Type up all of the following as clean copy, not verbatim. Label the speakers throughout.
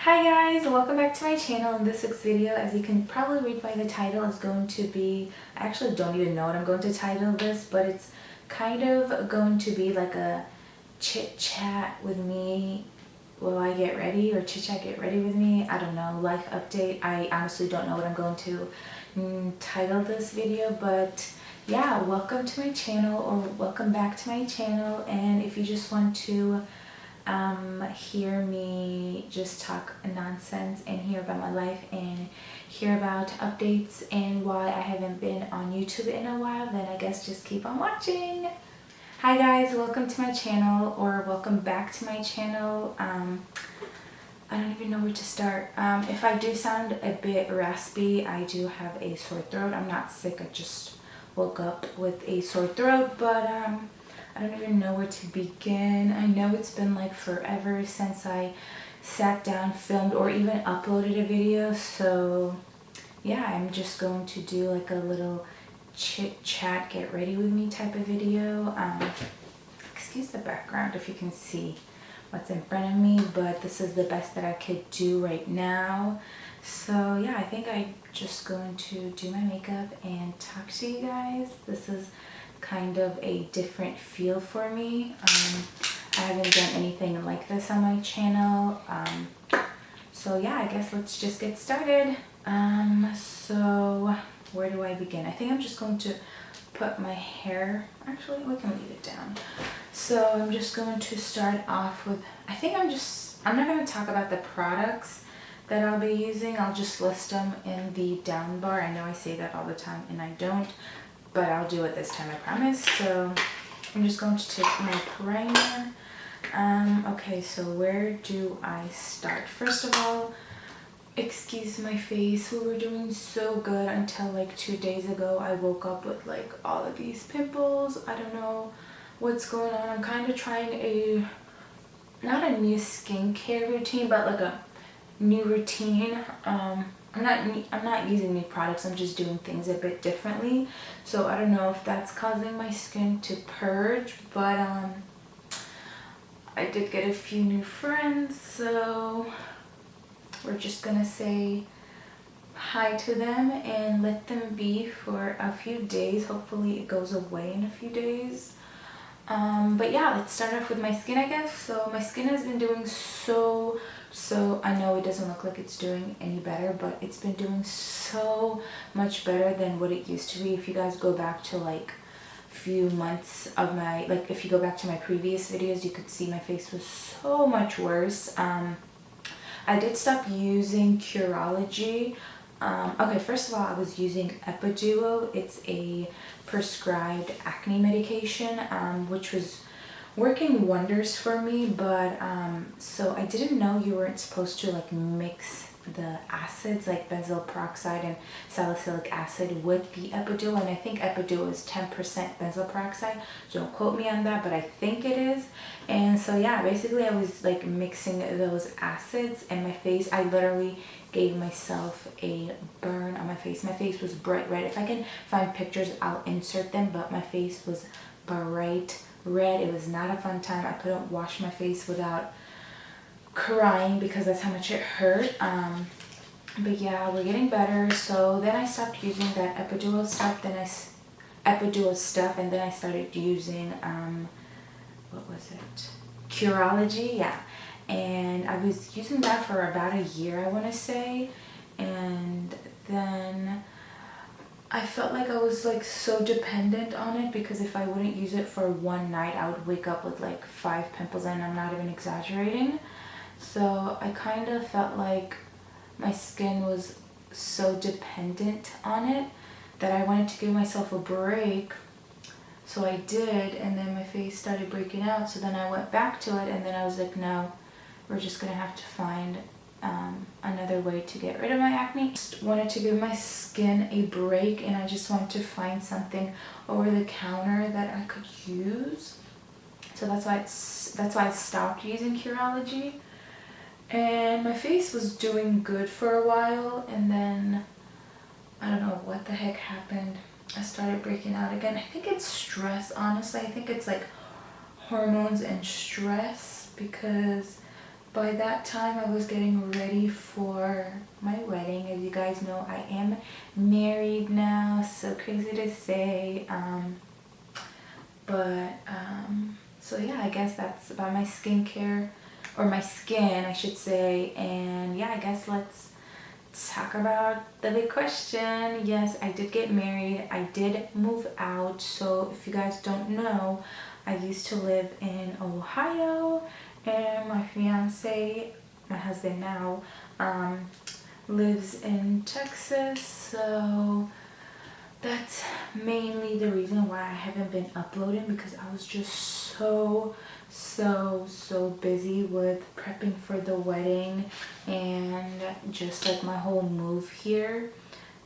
Speaker 1: Hi guys, welcome back to my channel. In this week's video, as you can probably read by the title, is going to be, I actually don't even know what I'm going to title this, but it's kind of going to be like a chit chat with me while I get ready, or chit chat get ready with me. I don't know, life update. I honestly don't know what I'm going to title this video, but yeah, welcome to my channel, or welcome back to my channel. And if you just want to hear me just talk nonsense and hear about my life and hear about updates and why I haven't been on YouTube in a while, then I guess just keep on watching. Hi guys, welcome to my channel, or welcome back to my channel. I don't even know where to start. If I do sound a bit raspy, I do have a sore throat. I'm not sick, I just woke up with a sore throat, but I don't even know where to begin. I know it's been like forever since I sat down, filmed, or even uploaded a video. So yeah, I'm just going to do like a little chit chat, get ready with me type of video. Excuse the background if you can see what's in front of me, but this is the best that I could do right now. So yeah, I think I'm just going to do my makeup and talk to you guys. This is kind of a different feel for me. I haven't done anything like this on my channel. So yeah, I guess let's just get started. So where do I begin? I think I'm just going to put my hair, actually we can leave it down. So I'm just going to start off with, I'm not going to talk about the products that I'll be using. I'll just list them in the down bar. I know I say that all the time and I don't, but I'll do it this time, I promise. So I'm just going to take my primer. Okay, so where do I start? First of all, excuse my face. We were doing so good until like 2 days ago. I woke up with like all of these pimples. I don't know what's going on. I'm kind of trying not a new skincare routine, but like a new routine. I'm not using new products, I'm just doing things a bit differently. So I don't know if that's causing my skin to purge, but I did get a few new friends, so we're just gonna say hi to them and let them be for a few days. Hopefully it goes away in a few days. But yeah, let's start off with my skin, I guess. So my skin has been doing so I know it doesn't look like it's doing any better, but it's been doing so much better than what it used to be. If you guys go back to like few months of my, like if you go back to my previous videos, you could see my face was so much worse. I did stop using Curology. Okay, first of all, I was using 𝓕𝓸𝓷'𝓽. It's a prescribed acne medication, which was working wonders for me, but so I didn't know you weren't supposed to like mix the acids like benzoyl peroxide and salicylic acid with the 𝓕𝓸𝓽, and I think 𝓕𝓸𝓽 is 10% benzoyl peroxide. Don't quote me on that, but I think it is. And so yeah, basically I was like mixing those acids, and my face, I literally gave myself a burn on my face. My face was bright red. If I can find pictures, I'll insert them, but my face was bright red. It was not a fun time. I couldn't wash my face without crying because that's how much it hurt. But yeah, we're getting better. So then I stopped using that 𝓕𝓸𝓷'𝓽 stuff, and then I started using what was it, Curology. Yeah, and I was using that for about a year, I want to say, and then I felt like I was like so dependent on it, because if I wouldn't use it for one night, I would wake up with like 5 pimples, and I'm not even exaggerating. So I kind of felt like my skin was so dependent on it that I wanted to give myself a break. So I did, and then my face started breaking out. So then I went back to it, and then I was like, no, we're just gonna have to find another way to get rid of my acne. Just wanted to give my skin a break, and I just wanted to find something over the counter that I could use. So that's why I stopped using Curology. And my face was doing good for a while, and then I don't know what the heck happened. I started breaking out again. I think it's stress, honestly. I think it's like hormones and stress, because by that time I was getting ready for my wedding. As you guys know, I am married now, so crazy to say. So yeah, I guess that's about my skincare, or my skin I should say. And yeah, I guess let's talk about the big question. Yes, I did get married. I did move out. So if you guys don't know, I used to live in Ohio, and my fiance, my husband now, lives in Texas. So that's mainly the reason why I haven't been uploading, because I was just so busy with prepping for the wedding and just like my whole move here.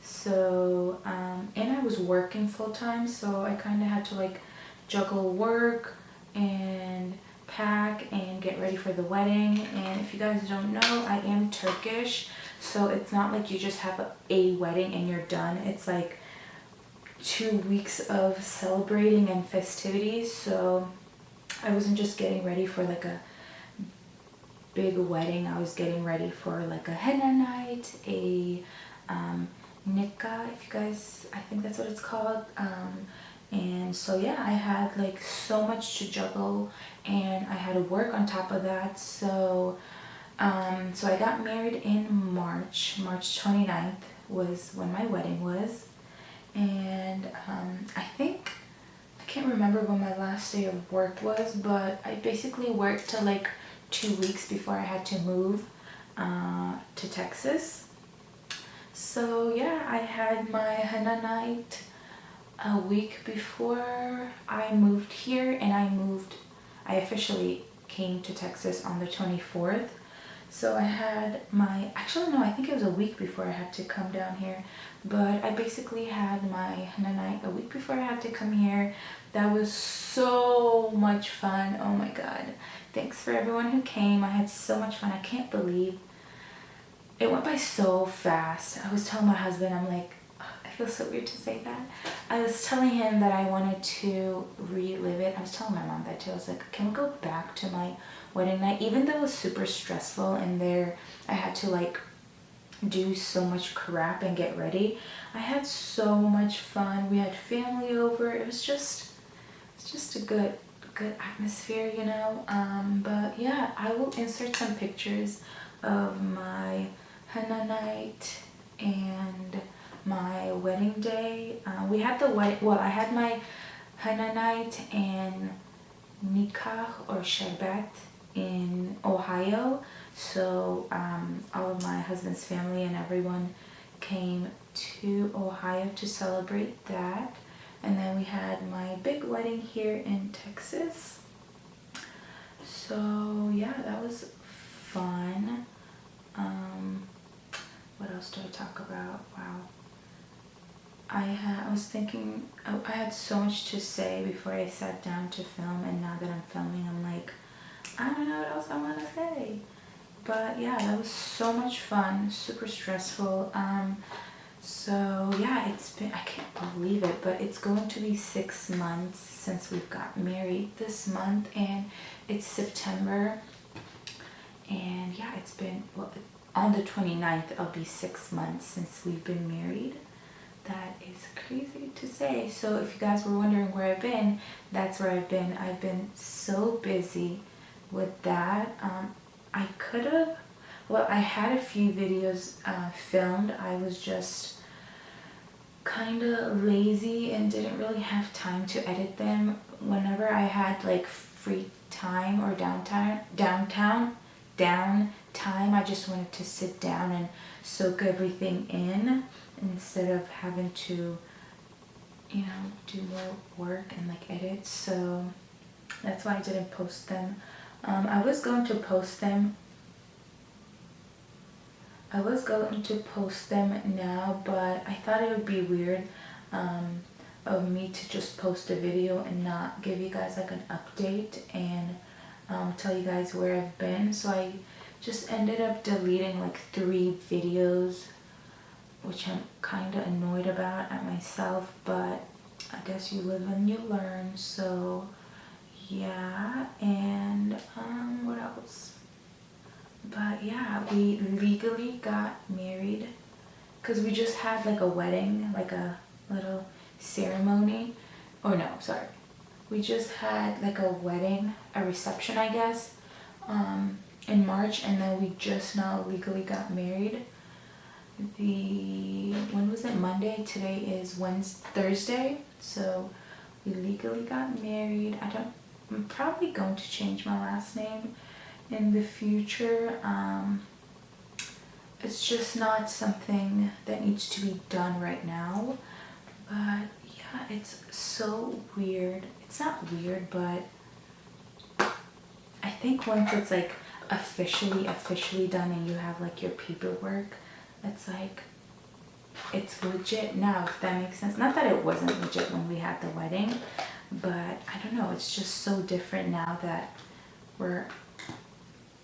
Speaker 1: So and I was working full-time, so I kind of had to like juggle work and pack and get ready for the wedding. And if you guys don't know, I am Turkish, so it's not like you just have a wedding and you're done. It's like 2 weeks of celebrating and festivities. So I wasn't just getting ready for like a big wedding. I was getting ready for like a henna night, a nikah, if you guys, I think that's what it's called. And so yeah, I had like so much to juggle, and I had to work on top of that. So so I got married in March 29th was when my wedding was. And I can't remember when my last day of work was, but I basically worked till like 2 weeks before I had to move to Texas. So yeah, I had my henna night a week before I moved here, and I officially came to Texas on the 24th. So I had my, actually no, I think it was a week before I had to come down here, but I basically had my henna night a week before I had to come here. That was so much fun. Oh my god. Thanks for everyone who came. I had so much fun. I can't believe it went by so fast. I was telling my husband, I'm like, I feel so weird to say that. I was telling him that I wanted to relive it. I was telling my mom that too. I was like, can we go back to my wedding night? Even though it was super stressful and there I had to like do so much crap and get ready, I had so much fun. We had family over. It's just a good atmosphere, you know. But yeah, I will insert some pictures of my henna night and my wedding day. We had the wedding, well, I had my henna night and nikah or sherbet in Ohio. So all of my husband's family and everyone came to Ohio to celebrate that. And then we had my big wedding here in Texas. So yeah, that was fun. What else do I talk about? Wow. I was thinking, I had so much to say before I sat down to film, and now that I'm filming, I'm like, I don't know what else I want to say. But yeah, that was so much fun, super stressful. So yeah, it's been, I can't believe it, but it's going to be 6 months since we've got married this month, and it's September. And yeah, it's been, well, on the 29th, it'll be 6 months since we've been married. That is crazy to say. So if you guys were wondering where I've been, that's where I've been. I've been so busy with that. I could have, well, I had a few videos filmed. I was just kind of lazy and didn't really have time to edit them. Whenever I had like free time or downtime, I just wanted to sit down and soak everything in instead of having to, you know, do more work and like edit. So that's why I didn't post them. I was going to post them now, but I thought it would be weird of me to just post a video and not give you guys like an update and tell you guys where I've been. So I just ended up deleting like 3 videos, which I'm kind of annoyed about at myself, but I guess you live and you learn. So yeah. And what else? But yeah, we legally got married because we just had like a wedding, like a little ceremony. Oh no, sorry. We just had like a wedding, a reception, I guess, in March, and then we just now legally got married. When was it? Monday. Today is Thursday. So we legally got married. I'm probably going to change my last name in the future. It's just not something that needs to be done right now. But yeah, it's so weird. It's not weird, but I think once it's like officially done and you have like your paperwork, it's like it's legit now, if that makes sense. Not that it wasn't legit when we had the wedding, but I don't know, it's just so different now that we're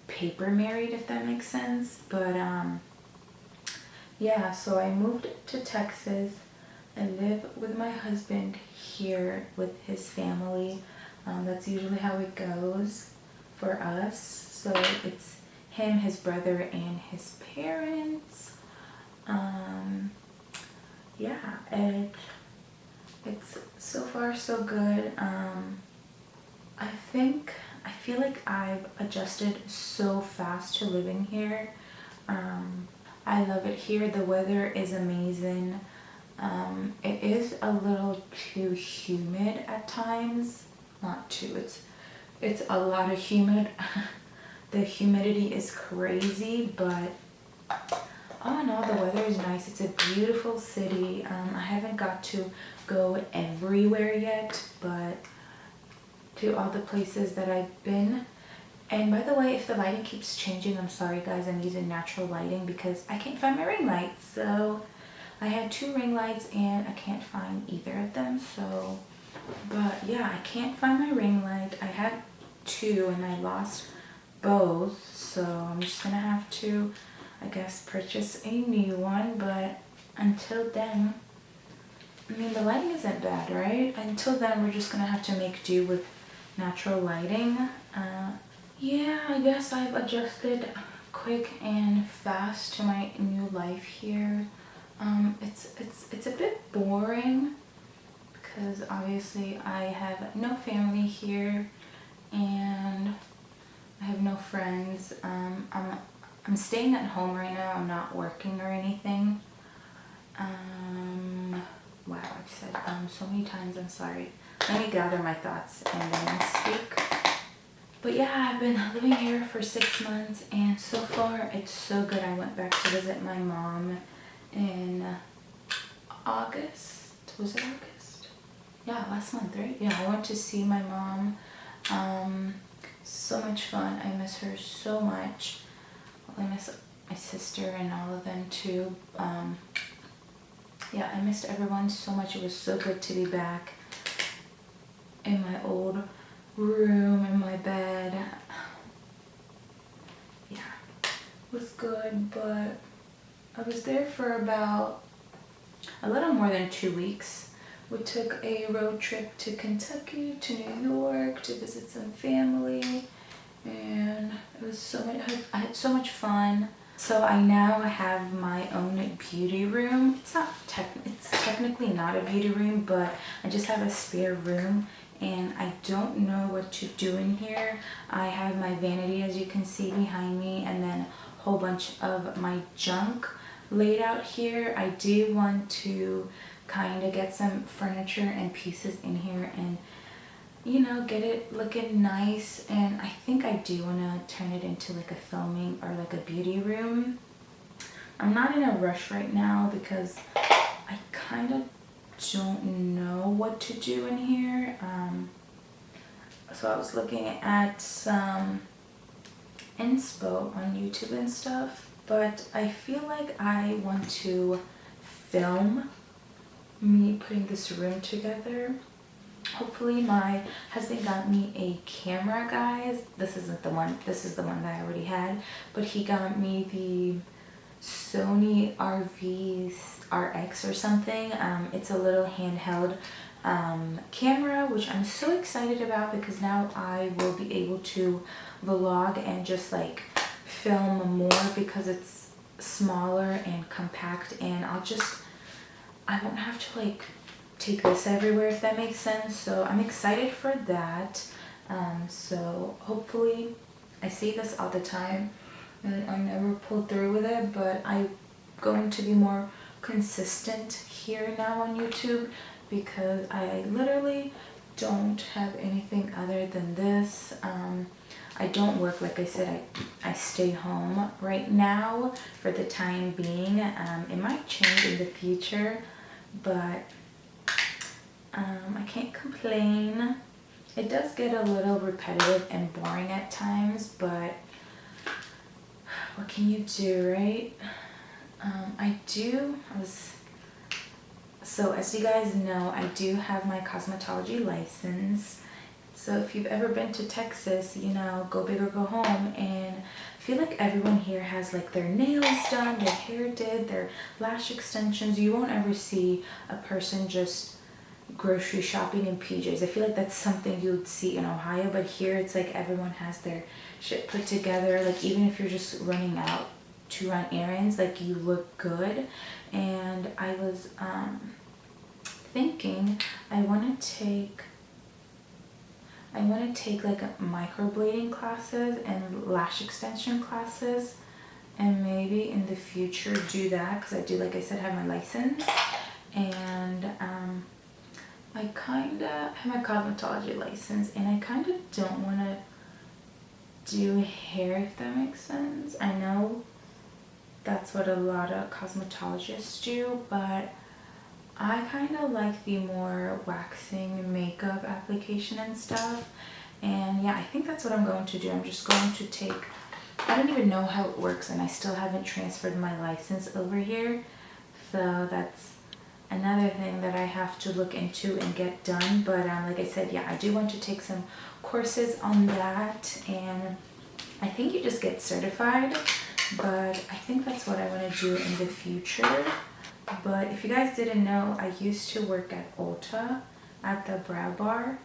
Speaker 1: paper married, if that makes sense. But yeah, so I moved to Texas. I live with my husband here with his family. That's usually how it goes for us. So it's him, his brother, and his parents. Yeah, it's so far so good. I feel like I've adjusted so fast to living here. I love it here. The weather is amazing. It is a little too humid at times. Not too, it's a lot of humid. The humidity is crazy, but all in all, the weather is nice. It's a beautiful city. I haven't got to go everywhere yet, but to all the places that I've been. And by the way, if the lighting keeps changing, I'm sorry guys, I'm using natural lighting because I can't find my ring lights. So I had 2 ring lights and I can't find either of them. So, but yeah, I can't find my ring light. I had 2 and I lost both. So I'm just gonna have to, I guess, purchase a new one. But until then, I mean, the lighting isn't bad, right? Until then, we're just gonna have to make do with natural lighting. Yeah, I guess I've adjusted quick and fast to my new life here. It's a bit boring because obviously I have no family here and I have no friends. I'm staying at home right now. I'm not working or anything. Wow, I've said so many times. I'm sorry. Let me gather my thoughts and then I'll speak. But yeah, I've been living here for 6 months and so far it's so good. I went back to visit my mom in August. Was it August? Yeah, last month, right? Yeah, I went to see my mom. So much fun. I miss her so much. I miss my sister and all of them too. Yeah, I missed everyone so much. It was so good to be back in my old room, in my bed. Yeah, it was good, but I was there for about a little more than 2 weeks. We took a road trip to Kentucky, to New York, to visit some family, and it was so much, I had so much fun. So I now have my own beauty room. It's technically not a beauty room, but I just have a spare room and I don't know what to do in here. I have my vanity, as you can see behind me, and then a whole bunch of my junk laid out here. I do want to kind of get some furniture and pieces in here and, you know, get it looking nice. And I think I do want to turn it into like a filming or like a beauty room. I'm not in a rush right now because I kind of don't know what to do in here. So I was looking at some inspo on YouTube and stuff, but I feel like I want to film me putting this room together. Hopefully my husband got me a camera, guys. This isn't the one, this is the one that I already had, but he got me the Sony RX or something. It's a little handheld camera, which I'm so excited about because now I will be able to vlog and just like film more because it's smaller and compact, and I won't have to like take this everywhere, if that makes sense. So I'm excited for that. So hopefully, I say this all the time and I never pull through with it, but I'm going to be more consistent here now on YouTube because I literally don't have anything other than this. I don't work, like I said, I stay home right now for the time being. It might change in the future, but I can't complain. It does get a little repetitive and boring at times, but what can you do, right? So as you guys know, I do have my cosmetology license. So if you've ever been to Texas, you know, go big or go home, and I feel like everyone here has like their nails done, their hair did, their lash extensions. You won't ever see a person just grocery shopping in PJs. I feel like that's something you would see in Ohio, but here it's like everyone has their shit put together. Like even if you're just running out to run errands, like you look good. And I was thinking I want to take like microblading classes and lash extension classes, and maybe in the future do that because I do, like I said, have my license. And I kind of have my cosmetology license, and I kind of don't want to do hair, if that makes sense. I know that's what a lot of cosmetologists do, but I kind of like the more waxing makeup application and stuff. And yeah, I think that's what I'm going to do. I'm just going to take, I don't even know how it works, and I still haven't transferred my license over here. So that's another thing that I have to look into and get done. But like I said, yeah, I do want to take some courses on that, and I think you just get certified, but I think that's what I want to do in the future. But if you guys didn't know, I used to work at Ulta at the brow bar,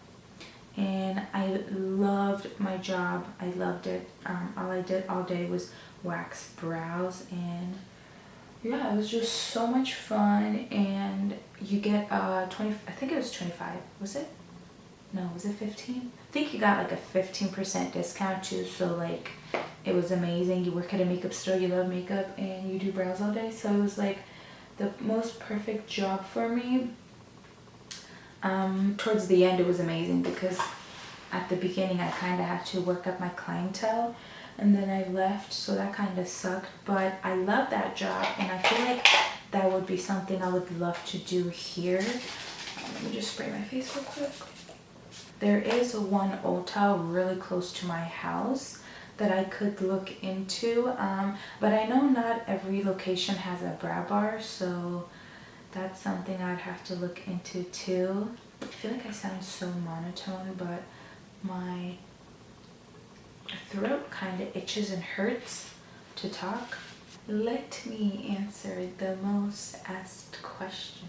Speaker 1: and I loved my job. I loved it. All I did all day was wax brows, and yeah, it was just so much fun. And you get 20, I think it was 25, was it? No, was it 15? I think you got like a 15% discount too, so like it was amazing. You work at a makeup store, you love makeup, and you do brows all day, so it was like the most perfect job for me. Towards the end it was amazing because at the beginning I kind of had to work up my clientele, and then I left, so that kind of sucked. But I love that job, and I feel like that would be something I would love to do here. Let me just spray my face real quick. There is one Ulta really close to my house that I could look into, but I know not every location has a brow bar, so that's something I'd have to look into too. I feel like I sound so monotone, but my throat kind of itches and hurts to talk. Let me answer the most asked question.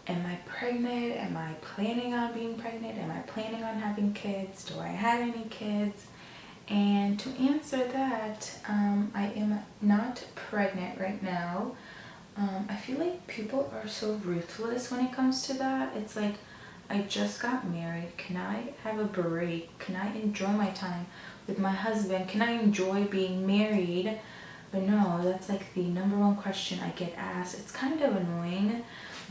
Speaker 1: Am I pregnant? Am I planning on being pregnant? Am I planning on having kids? Do I have any kids? And to answer that, I am not pregnant right now. I feel like people are so ruthless when it comes to that. It's like, I just got married. Can I have a break? Can I enjoy my time with my husband? Can I enjoy being married? But no, that's like the #1 question I get asked. It's kind of annoying,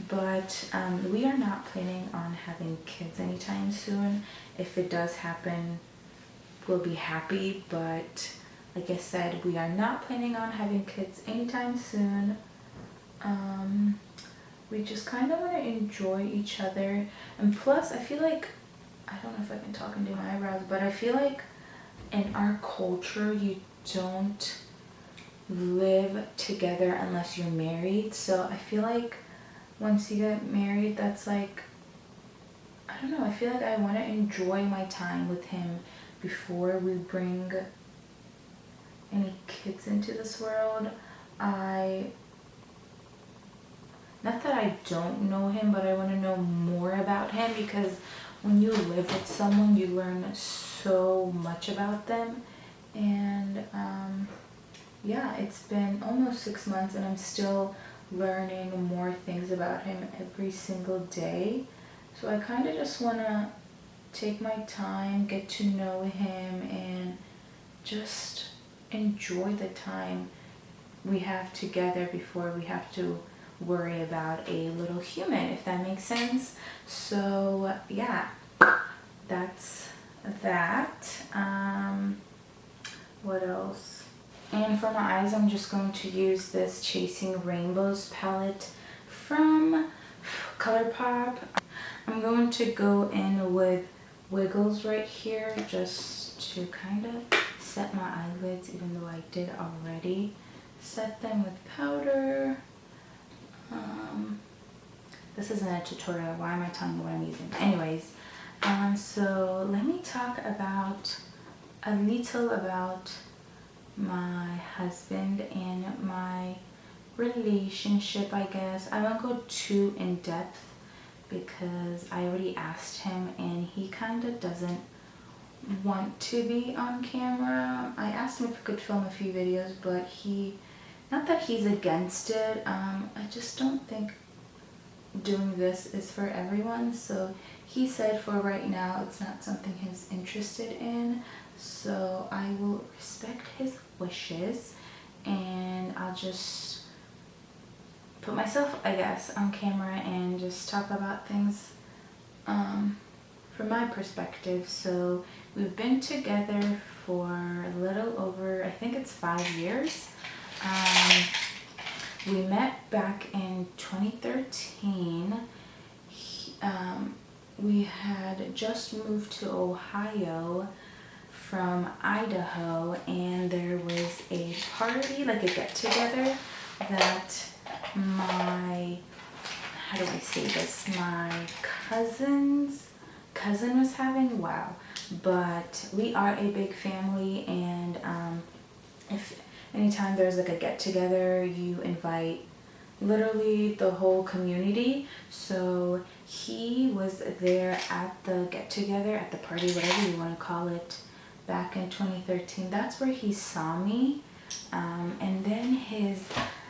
Speaker 1: but we are not planning on having kids anytime soon. If it does happen, we'll be happy, but like I said, we are not planning on having kids anytime soon. We just kind of want to enjoy each other, and plus I feel like, I don't know if I can talk and do my eyebrows, but I feel like in our culture you don't live together unless you're married. So I feel like once you get married, that's like, I don't know, I feel like I want to enjoy my time with him before we bring any kids into this world. Not that I don't know him, but I want to know more about him, because when you live with someone, you learn so much about them, And yeah, it's been almost 6 months and I'm still learning more things about him every single day. So I kind of just want to take my time, get to know him, and just enjoy the time we have together before we have to worry about a little human, if that makes sense. So yeah, that's that. What else? And for my eyes, I'm just going to use this Chasing Rainbows palette from ColourPop. I'm going to go in with Wiggles right here just to kind of set my eyelids, even though I did already set them with powder. This isn't a tutorial. Why am I telling you what I'm using? Anyways, so let me talk about a little about my husband and my relationship, I guess. I won't go too in depth because I already asked him and he kind of doesn't want to be on camera. I asked him if he could film a few videos, but not that he's against it, I just don't think doing this is for everyone. So he said for right now it's not something he's interested in, so I will respect his wishes and I'll just put myself, I guess, on camera and just talk about things from my perspective. So we've been together for a little over, I think it's 5 years. We met back in 2013. We had just moved to Ohio from Idaho, and there was a party, like a get-together, that my, how do I say this, my cousin was having. Wow. But we are a big family, and if anytime there's like a get-together, you invite literally the whole community. So he was there at the get-together, at the party, whatever you want to call it, back in 2013. That's where he saw me. And then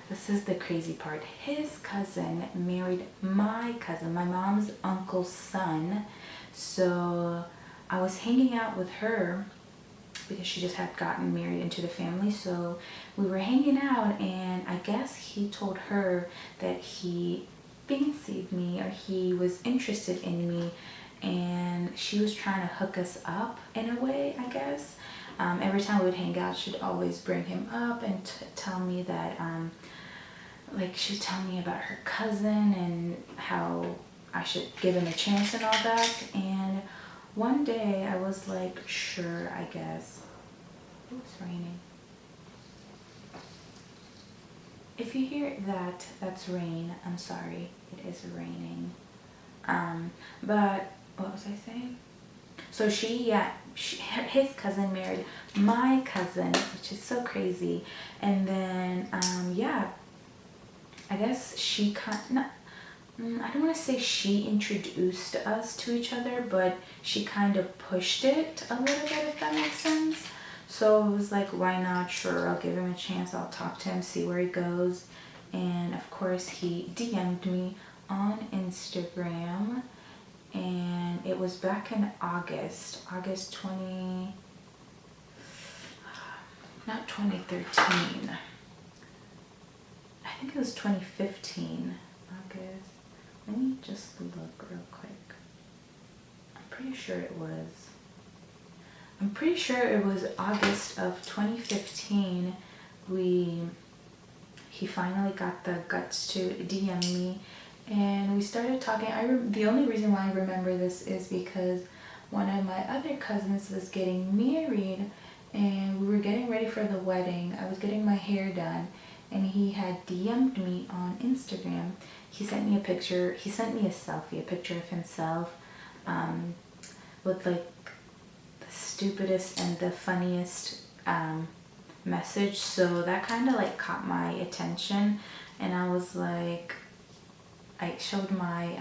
Speaker 1: this is the crazy part, his cousin married my cousin, my mom's uncle's son. So I was hanging out with her because she just had gotten married into the family. So we were hanging out, and I guess he told her that he fancied me, or he was interested in me, and she was trying to hook us up in a way, I guess. Every time we would hang out, she'd always bring him up and tell me that, like, she'd tell me about her cousin and how I should give him a chance and all that. And one day I was like, sure, I guess. Oh, it's raining. If you hear that, that's rain. I'm sorry, it is raining. But what was I saying? So his cousin married my cousin, which is so crazy. And then, yeah, I guess I don't want to say she introduced us to each other, but she kind of pushed it a little bit, if that makes sense. So it was like, why not? Sure, I'll give him a chance. I'll talk to him, see where he goes. And of course, he DM'd me on Instagram. And it was back in August not 2013. I think it was 2015, August. Let me just look real quick. I'm pretty sure it was August of 2015. He finally got the guts to DM me, and we started talking. The only reason why I remember this is because one of my other cousins was getting married, and we were getting ready for the wedding. I was getting my hair done, and he had DM'd me on Instagram. He sent me a picture. He sent me a selfie, a picture of himself, with like the stupidest and the funniest message. So that kind of like caught my attention, and I was like, I showed my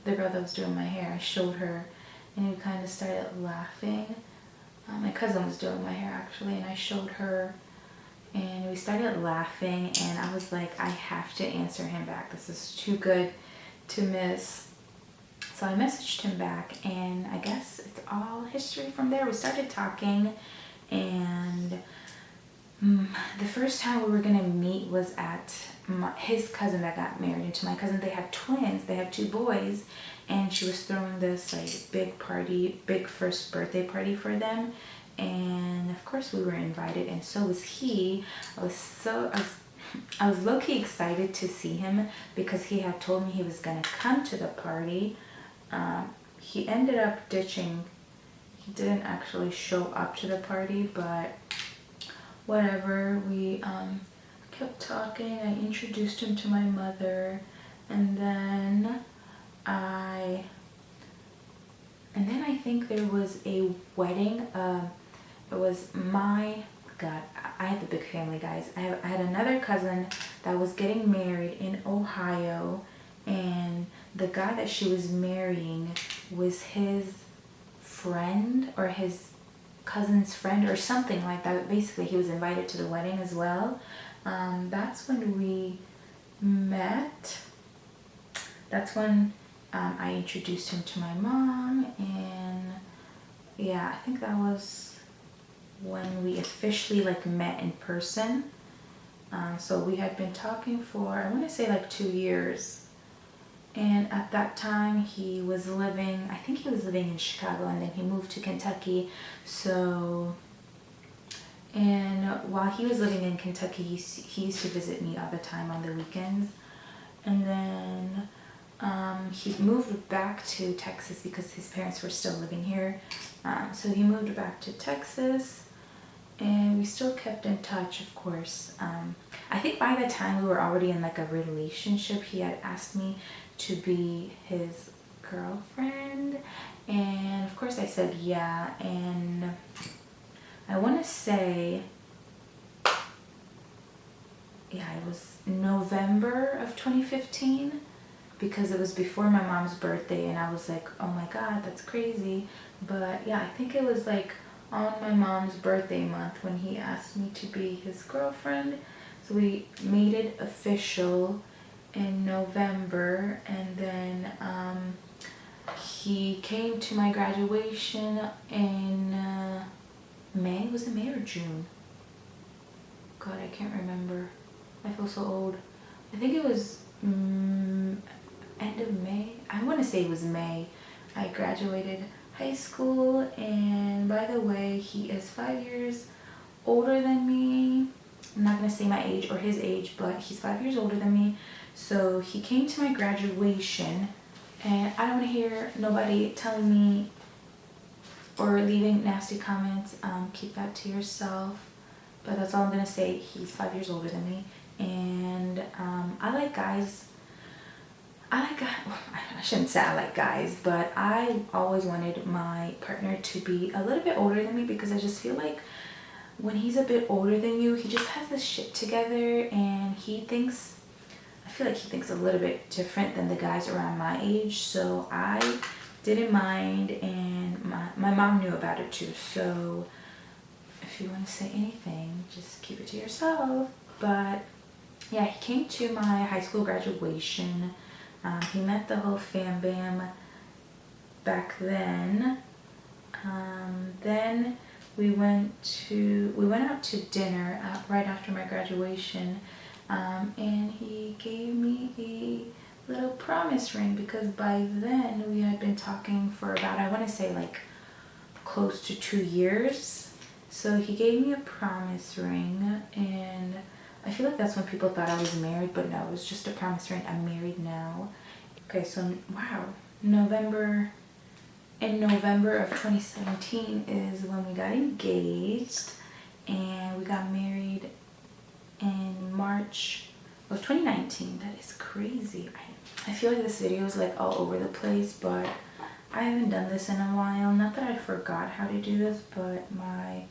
Speaker 1: the girl that was doing my hair, I showed her, and we kind of started laughing. my cousin was doing my hair actually, and I showed her, and we started laughing, and I was like, I have to answer him back. This is too good to miss. So I messaged him back, and I guess it's all history from there. We started talking, and the first time we were gonna meet was at his cousin that got married. And to my cousin, they have twins. They have 2 boys, and she was throwing this like big party, big first birthday party for them. And of course, we were invited, and so was he. I was low-key excited to see him because he had told me he was gonna come to the party. He ended up ditching. He didn't actually show up to the party, but whatever. We kept talking. I introduced him to my mother, and then I think there was a wedding. It was God, I have a big family, guys. I had another cousin that was getting married in Ohio, and the guy that she was marrying was his friend or his cousin's friend or something like that. Basically, he was invited to the wedding as well. That's when we met. That's when I introduced him to my mom, and yeah, I think that was when we officially like met in person. So we had been talking for, I want to say like 2 years. And at that time he was living, I think he was living in Chicago, and then he moved to Kentucky. So, and while he was living in Kentucky, he used to visit me all the time on the weekends. And then he moved back to Texas because his parents were still living here. So he moved back to Texas, and we still kept in touch, of course. I think by the time we were already in like a relationship, he had asked me to be his girlfriend, and of course I said yeah. And I want to say, yeah, it was November of 2015, because it was before my mom's birthday, and I was like, oh my god, that's crazy. But yeah, I think it was like on my mom's birthday month when he asked me to be his girlfriend. So we made it official in November, and then he came to my graduation in May. Was it May or June? God, I can't remember. I feel so old. I think it was end of May. I want to say it was May. I graduated high school, and by the way, he is 5 years older than me. I'm not going to say my age or his age, but he's 5 years older than me. So he came to my graduation, and I don't want to hear nobody telling me or leaving nasty comments. Keep that to yourself. But that's all I'm going to say. He's 5 years older than me, and I like guys. I shouldn't say I like guys, but I always wanted my partner to be a little bit older than me, because I just feel like when he's a bit older than you, he just has this shit together, and I feel like he thinks a little bit different than the guys around my age. So I didn't mind, and my mom knew about it too. So if you want to say anything, just keep it to yourself. But yeah, he came to my high school graduation. He met the whole fam bam back then. Then we went out to dinner right after my graduation, and he gave me a little promise ring, because by then we had been talking for about, I want to say like close to 2 years. So he gave me a promise ring, and I feel like that's when people thought I was married, but no, it was just a promise ring. I'm married now. Okay, so wow, in November of 2017 is when we got engaged, and we got married in March of 2019. That is crazy. I feel like this video is like all over the place, but I haven't done this in a while. Not that I forgot how to do this, but my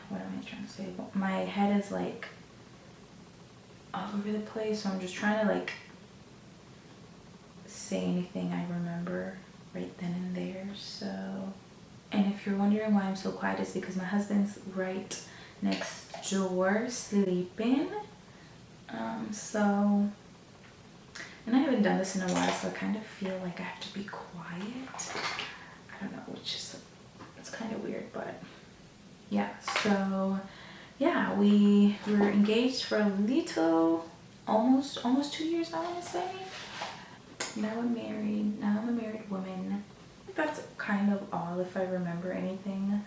Speaker 1: what am I trying to say? My head is like all over the place, so I'm just trying to like say anything I remember right then and there. So And if you're wondering why I'm so quiet, it's because my husband's right next door sleeping. And I haven't done this in a while, so I kind of feel like I have to be quiet. I don't know, it's kind of weird, but yeah. So yeah, we were engaged for a little, almost 2 years, I want to say. Now I'm married. Now I'm a married woman. That's kind of all. If I remember anything,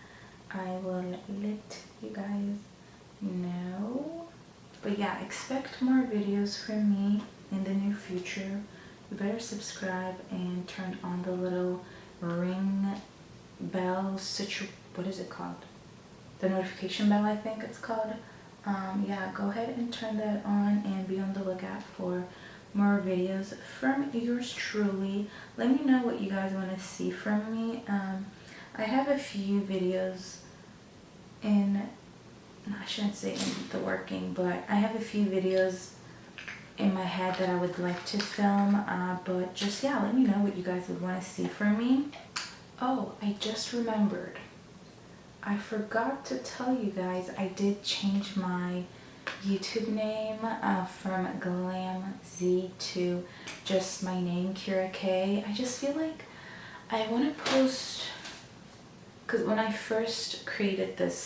Speaker 1: I will let you guys know. But yeah, expect more videos from me in the near future. You better subscribe and turn on the little ring bell what is it called? The notification bell, I think it's called. Yeah, go ahead and turn that on and be on the lookout for more videos from yours truly. Let me know what you guys want to see from me. I have a few videos I shouldn't say in the working, but I have a few videos in my head that I would like to film, but just, yeah, let me know what you guys would want to see from me. Oh, I just remembered. I forgot to tell you guys, I did change my YouTube name from 𝓕𝓸𝓷'𝓽 to just my name, Kira K. I just feel like I want to post, because when I first created this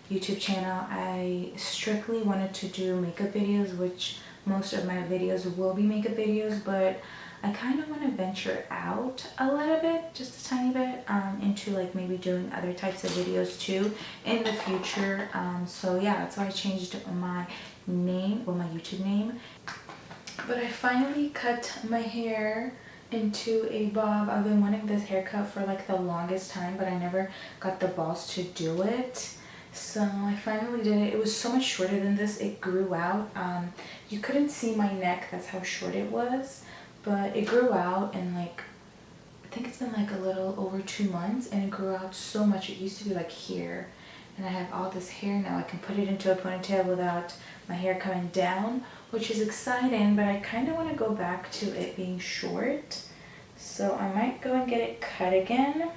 Speaker 1: YouTube channel, I strictly wanted to do makeup videos, which most of my videos will be makeup videos, but I kind of want to venture out a little bit, just a tiny bit, into like maybe doing other types of videos too in the future. So yeah, that's why I changed my name, well, my YouTube name. But I finally cut my hair into a bob. I've been wanting this haircut for like the longest time, but I never got the balls to do it. So I finally did it. It was so much shorter than this. It grew out. You couldn't see my neck, that's how short it was, but it grew out in like, I think it's been like a little over 2 months, and it grew out so much. It used to be like here, and I have all this hair now. I can put it into a ponytail without my hair coming down, which is exciting, but I kind of want to go back to it being short. So I might go and get it cut again.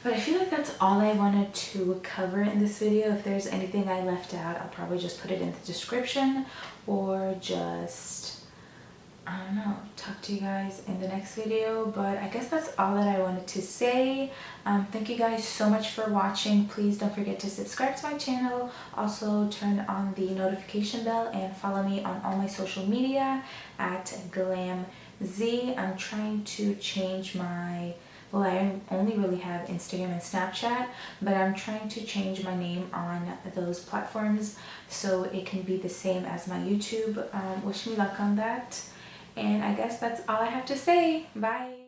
Speaker 1: But I feel like that's all I wanted to cover in this video. If there's anything I left out, I'll probably just put it in the description, or just, I don't know, talk to you guys in the next video. But I guess that's all that I wanted to say. Thank you guys so much for watching. Please don't forget to subscribe to my channel. Also turn on the notification bell and follow me on all my social media at @GLAMZ. I'm trying to change my, well, I only really have Instagram and Snapchat, but I'm trying to change my name on those platforms so it can be the same as my YouTube. Wish me luck on that. And I guess that's all I have to say. Bye.